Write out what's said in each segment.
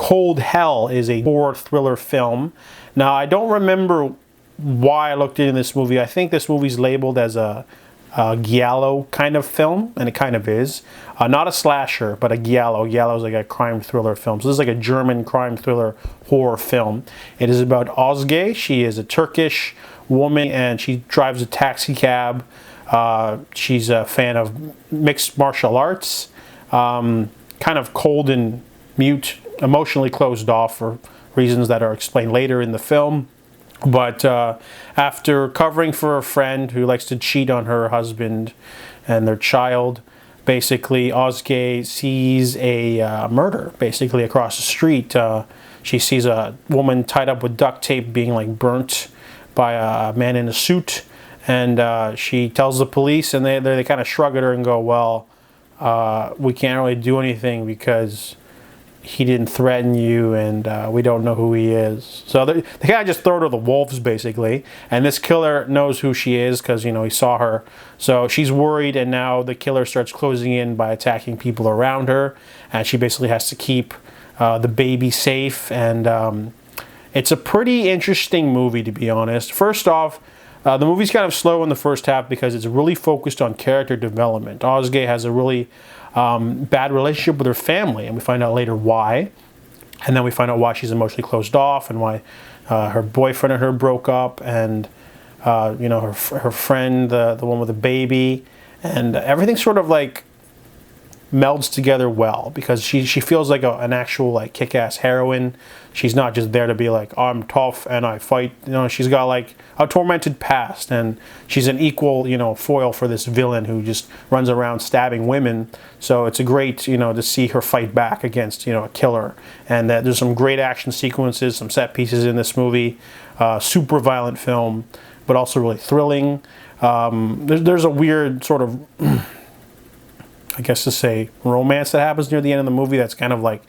Cold Hell is a horror thriller film. Now, I don't remember why I looked into this movie. I think this movie's labeled as a giallo kind of film, and it kind of is. Not a slasher, but a giallo. Giallo is like a crime thriller film. So this is like a German crime thriller horror film. It is about Özge. She is a Turkish woman, and she drives a taxi cab. She's a fan of mixed martial arts. Kind of cold and mute, emotionally closed off for reasons that are explained later in the film. But after covering for a friend who likes to cheat on her husband and their child, basically Özge sees a murder basically across the street. She sees a woman tied up with duct tape being like burnt by a man in a suit, and she tells the police, and they kind of shrug at her and go, well, we can't really do anything because he didn't threaten you, and we don't know who he is. So they kind of just throw her to the wolves, basically. And this killer knows who she is because, he saw her. So she's worried, and now the killer starts closing in by attacking people around her. And she basically has to keep the baby safe. And it's a pretty interesting movie, to be honest. First off, the movie's kind of slow in the first half because it's really focused on character development. Özge has a really bad relationship with her family, and we find out later why. And then we find out why she's emotionally closed off, and why her boyfriend and her broke up, and her friend, the one with the baby, and everything sort of like melds together well because she feels like an actual like kick-ass heroine. She's not just there to be like, oh, I'm tough and I fight. She's got like a tormented past, and she's an equal foil for this villain who just runs around stabbing women. So it's a great to see her fight back against a killer. And there's some great action sequences, some set pieces in this movie. Super violent film, but also really thrilling. There's a weird sort of I guess to say romance that happens near the end of the movie that's kind of like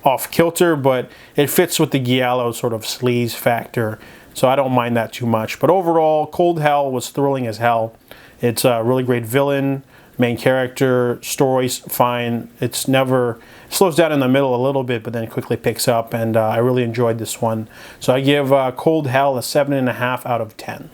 off kilter, but it fits with the giallo sort of sleaze factor, so I don't mind that too much. But overall, Cold Hell was thrilling as hell. It's a really great villain, main character, story's fine. It slows down in the middle a little bit, but then quickly picks up, and I really enjoyed this one. So I give Cold Hell a 7.5 out of 10.